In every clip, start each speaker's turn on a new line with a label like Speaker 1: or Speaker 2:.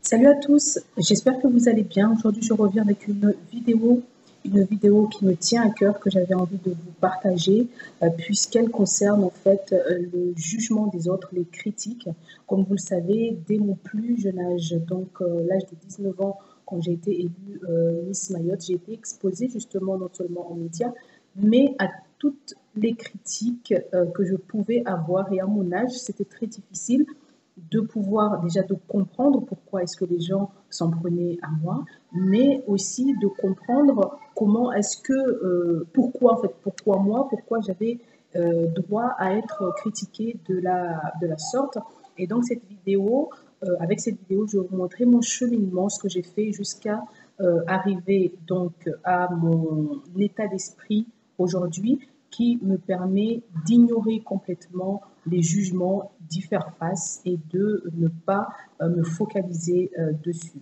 Speaker 1: Salut à tous, j'espère que vous allez bien. Aujourd'hui, je reviens avec une vidéo qui me tient à cœur, que j'avais envie de vous partager, puisqu'elle concerne en fait le jugement des autres, les critiques. Comme vous le savez, dès mon plus jeune âge, donc l'âge de 19 ans, quand j'ai été élue Miss Mayotte, j'ai été exposée justement non seulement aux médias, mais à toutes les critiques que je pouvais avoir. Et à mon âge, c'était très difficile de pouvoir déjà de comprendre pourquoi est-ce que les gens s'en prenaient à moi, mais aussi de comprendre comment est-ce que, pourquoi en fait, pourquoi moi, pourquoi j'avais droit à être critiquée de la sorte. Et donc cette vidéo, avec cette vidéo, je vais vous montrer mon cheminement, ce que j'ai fait jusqu'à arriver donc à mon état d'esprit aujourd'hui, qui me permet d'ignorer complètement les jugements, d'y faire face et de ne pas me focaliser dessus.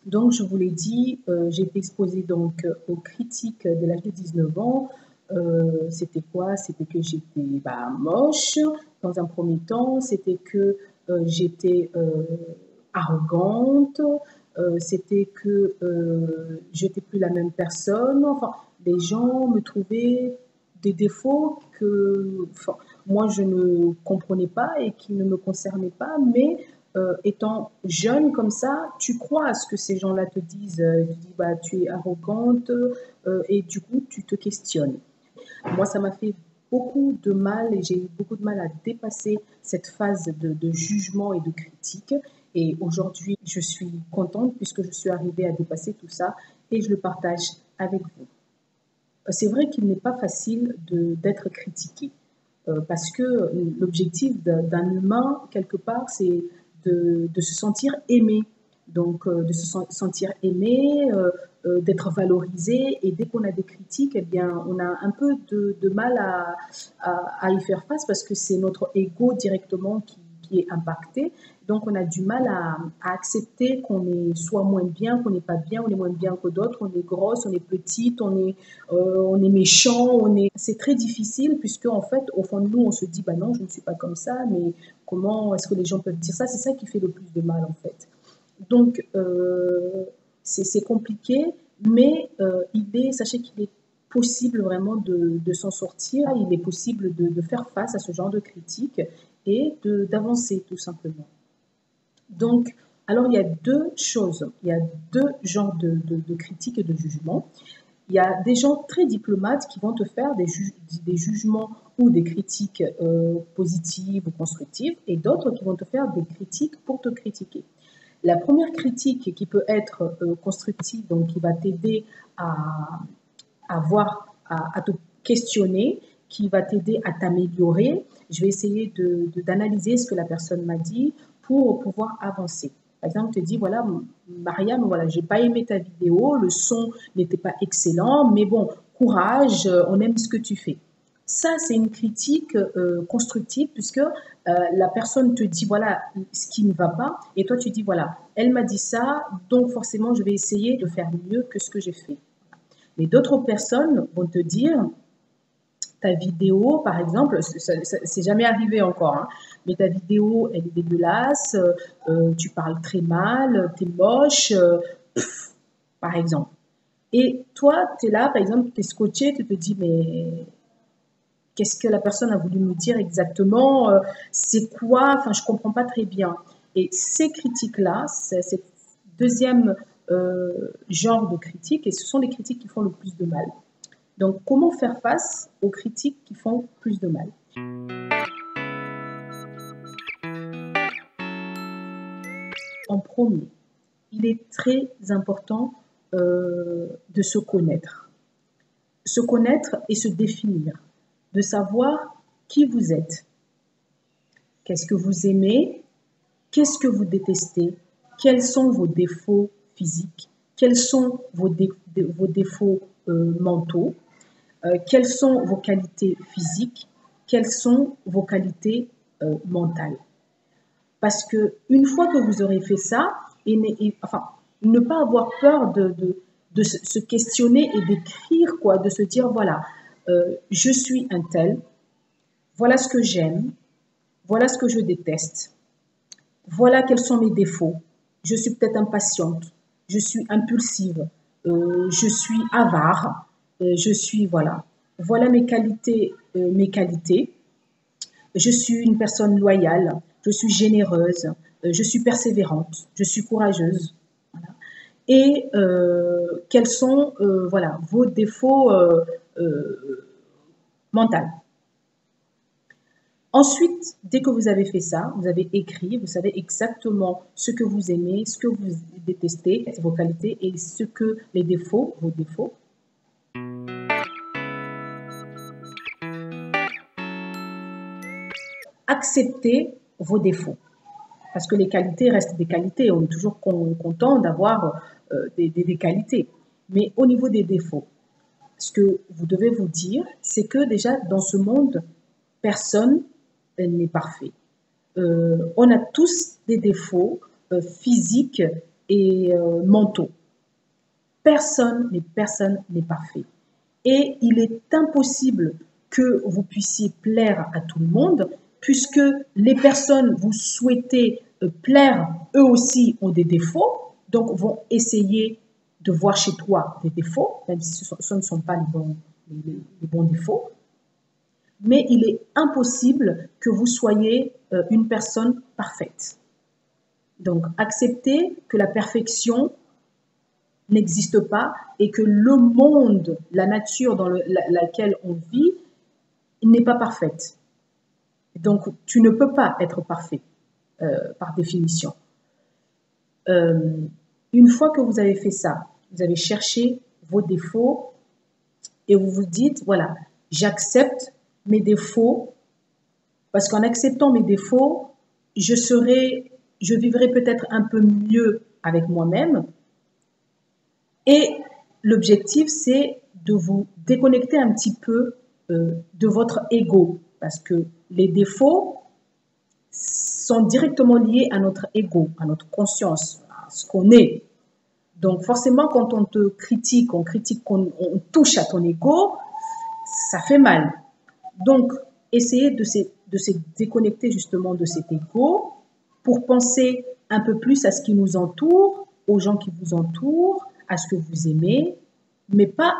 Speaker 1: Donc, je vous l'ai dit, j'ai été exposée donc aux critiques de l'âge de 19 ans. C'était quoi? C'était que j'étais moche dans un premier temps, c'était que j'étais arrogante, c'était que je n'étais plus la même personne. Enfin, les gens me trouvaient des défauts que moi je ne comprenais pas et qui ne me concernaient pas, mais étant jeune comme ça, tu crois à ce que ces gens-là te disent. Tu dis, bah, tu es arrogante et du coup, tu te questionnes. Moi, ça m'a fait beaucoup de mal et j'ai eu beaucoup de mal à dépasser cette phase de jugement et de critique. Et aujourd'hui, je suis contente puisque je suis arrivée à dépasser tout ça et je le partage avec vous. C'est vrai qu'il n'est pas facile d'être critiqué parce que l'objectif d'un humain, quelque part, c'est de se sentir aimé. Donc, de se sentir aimé, d'être valorisé. Et dès qu'on a des critiques, eh bien, on a un peu de mal à y faire face parce que c'est notre ego directement qui est impacté. Donc, on a du mal à accepter qu'on est soit moins bien, qu'on n'est pas bien, on est moins bien que d'autres, on est grosse, on est petite, on est méchant, c'est très difficile puisque en fait, au fond de nous, on se dit, bah non, je ne suis pas comme ça, mais comment est-ce que les gens peuvent dire ça? C'est ça qui fait le plus de mal en fait. Donc, c'est compliqué, mais sachez qu'il est possible vraiment de s'en sortir, il est possible de faire face à ce genre de critiques et d'avancer tout simplement. Donc, alors il y a deux choses, il y a deux genres de critiques et de jugements. Il y a des gens très diplomates qui vont te faire des jugements ou des critiques positives ou constructives et d'autres qui vont te faire des critiques pour te critiquer. La première critique qui peut être constructive, donc qui va t'aider à te questionner, qui va t'aider à t'améliorer. Je vais essayer d'analyser ce que la personne m'a dit pour pouvoir avancer. Par exemple, tu te dis, voilà, Mariam, voilà, j'ai pas aimé ta vidéo, le son n'était pas excellent, mais bon, courage, on aime ce que tu fais. Ça, c'est une critique constructive puisque la personne te dit, voilà, ce qui ne va pas, et toi, tu dis, voilà, elle m'a dit ça, donc forcément, je vais essayer de faire mieux que ce que j'ai fait. Mais d'autres personnes vont te dire, ta vidéo, par exemple, c'est jamais arrivé encore, hein, mais ta vidéo, elle est dégueulasse, tu parles très mal, tu es moche, par exemple. Et toi, tu es là, par exemple, tu es scotché, tu te dis, mais qu'est-ce que la personne a voulu me dire exactement? C'est quoi? Enfin, je ne comprends pas très bien. Et ces critiques-là, c'est deuxième genre de critiques, et ce sont les critiques qui font le plus de mal. Donc, comment faire face aux critiques qui font plus de mal? En premier, il est très important de se connaître. Se connaître et se définir, de savoir qui vous êtes, qu'est-ce que vous aimez, qu'est-ce que vous détestez, quels sont vos défauts physiques, quels sont vos défauts mentaux, quelles sont vos qualités physiques, quelles sont vos qualités mentales. Parce que une fois que vous aurez fait ça, enfin, ne pas avoir peur de se questionner et d'écrire, quoi, de se dire, voilà, je suis un tel, voilà ce que j'aime, voilà ce que je déteste, voilà quels sont mes défauts. Je suis peut-être impatiente, je suis impulsive, je suis avare, je suis, voilà. Voilà mes qualités, Je suis une personne loyale, je suis généreuse, je suis persévérante, je suis courageuse. Voilà. Et quels sont voilà, vos défauts mentaux. Ensuite, dès que vous avez fait ça, vous avez écrit, vous savez exactement ce que vous aimez, ce que vous détestez, vos qualités et ce que les défauts, vos défauts. Acceptez vos défauts. Parce que les qualités restent des qualités. On est toujours content d'avoir des qualités. Mais au niveau des défauts, ce que vous devez vous dire, c'est que déjà, dans ce monde, personne n'est parfait. On a tous des défauts physiques et mentaux. Personne n'est parfait. Et il est impossible que vous puissiez plaire à tout le monde, puisque les personnes vous souhaitez plaire, eux aussi ont des défauts, donc vont essayer de voir chez toi des défauts, même si ce ne sont pas les bons défauts. Mais il est impossible que vous soyez une personne parfaite. Donc, acceptez que la perfection n'existe pas et que le monde, la nature dans laquelle on vit, n'est pas parfaite. Donc, tu ne peux pas être parfait par définition. Une fois que vous avez fait ça, vous avez cherché vos défauts et vous vous dites, voilà, j'accepte mes défauts parce qu'en acceptant mes défauts, je vivrai peut-être un peu mieux avec moi-même. Et l'objectif, c'est de vous déconnecter un petit peu de votre ego parce que les défauts sont directement liés à notre ego, à notre conscience, à ce qu'on est. Donc forcément, quand on te critique, on touche à ton ego, ça fait mal. Donc, essayez de se déconnecter justement de cet ego pour penser un peu plus à ce qui nous entoure, aux gens qui vous entourent, à ce que vous aimez, mais pas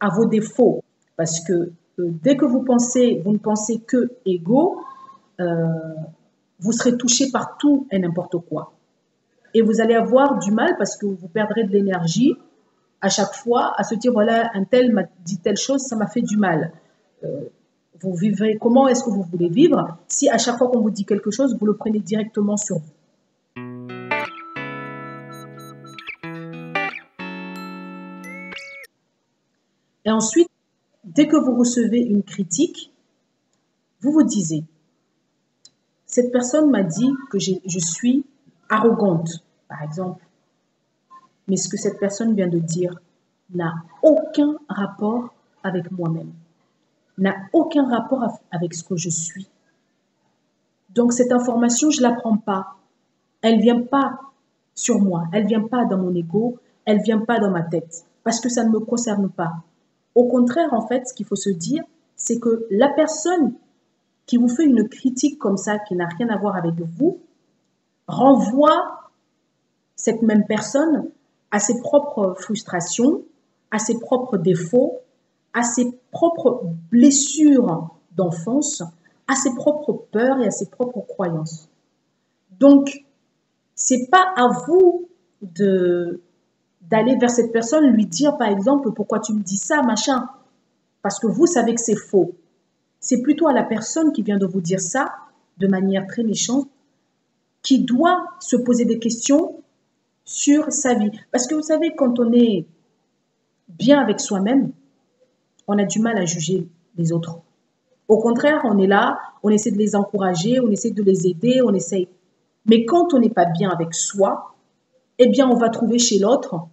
Speaker 1: à vos défauts. Parce que dès que vous ne pensez que ego, vous serez touché par tout et n'importe quoi. Et vous allez avoir du mal parce que vous perdrez de l'énergie à chaque fois à se dire, voilà, un tel m'a dit telle chose, ça m'a fait du mal. Vous vivrez, comment est-ce que vous voulez vivre si à chaque fois qu'on vous dit quelque chose, vous le prenez directement sur vous? Et ensuite, dès que vous recevez une critique, vous vous disiez, cette personne m'a dit que je suis arrogante, par exemple. Mais ce que cette personne vient de dire n'a aucun rapport avec moi-même, n'a aucun rapport avec ce que je suis. Donc cette information, je ne la prends pas. Elle ne vient pas sur moi, elle ne vient pas dans mon ego, elle ne vient pas dans ma tête, parce que ça ne me concerne pas. Au contraire, en fait, ce qu'il faut se dire, c'est que la personne qui vous fait une critique comme ça, qui n'a rien à voir avec vous, renvoie cette même personne à ses propres frustrations, à ses propres défauts, à ses propres blessures d'enfance, à ses propres peurs et à ses propres croyances. Donc, c'est pas à vous d'aller vers cette personne, lui dire par exemple, pourquoi tu me dis ça, machin, parce que vous savez que c'est faux. C'est plutôt à la personne qui vient de vous dire ça, de manière très méchante, qui doit se poser des questions sur sa vie. Parce que vous savez, quand on est bien avec soi-même, on a du mal à juger les autres. Au contraire, on est là, on essaie de les encourager, on essaie de les aider, on essaie. Mais quand on n'est pas bien avec soi, eh bien, on va trouver chez l'autre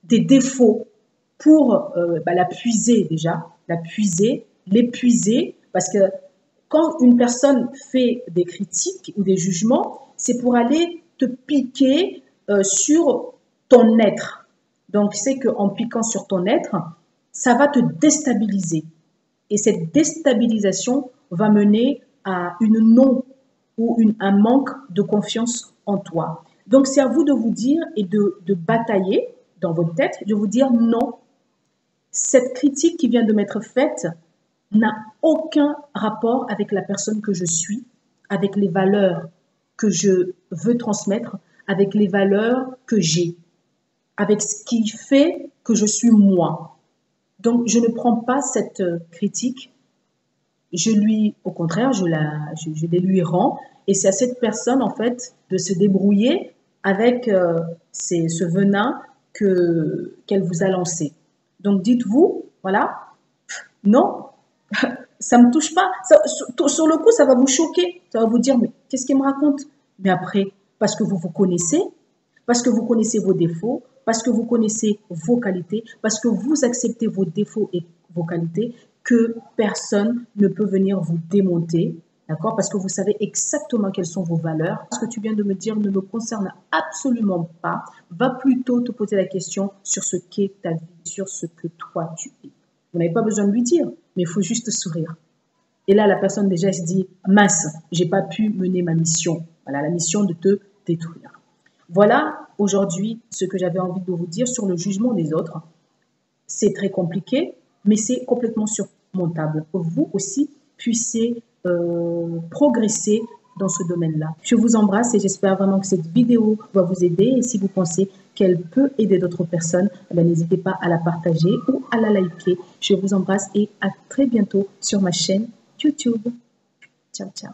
Speaker 1: des défauts pour la puiser déjà, l'épuiser, parce que quand une personne fait des critiques ou des jugements, c'est pour aller te piquer sur ton être. Donc, c'est qu'en piquant sur ton être, ça va te déstabiliser. Et cette déstabilisation va mener à une non ou un manque de confiance en toi. Donc, c'est à vous de vous dire et de batailler dans votre tête, de vous dire non, cette critique qui vient de m'être faite n'a aucun rapport avec la personne que je suis, avec les valeurs que je veux transmettre, avec les valeurs que j'ai, avec ce qui fait que je suis moi. Donc, je ne prends pas cette critique, au contraire, je les lui rends, et c'est à cette personne, en fait, de se débrouiller avec ce venin qu'elle vous a lancé. Donc, dites-vous, voilà, non, ça me touche pas. Sur le coup, ça va vous choquer. Ça va vous dire, mais qu'est-ce qu'il me raconte? Mais après, parce que vous vous connaissez, parce que vous connaissez vos défauts, parce que vous connaissez vos qualités, parce que vous acceptez vos défauts et vos qualités, que personne ne peut venir vous démonter, d'accord? Parce que vous savez exactement quelles sont vos valeurs. Ce que tu viens de me dire ne me concerne absolument pas. Va plutôt te poser la question sur ce qu'est ta vie, sur ce que toi tu es. Vous n'avez pas besoin de lui dire, mais il faut juste sourire. Et là, la personne déjà se dit, mince, j'ai pas pu mener ma mission. Voilà, la mission de te détruire. Voilà aujourd'hui ce que j'avais envie de vous dire sur le jugement des autres. C'est très compliqué, mais c'est complètement surmontable. Que vous aussi puissiez progresser dans ce domaine-là. Je vous embrasse et j'espère vraiment que cette vidéo va vous aider. Et si vous pensez qu'elle peut aider d'autres personnes, n'hésitez pas à la partager ou à la liker. Je vous embrasse et à très bientôt sur ma chaîne YouTube. Ciao, ciao.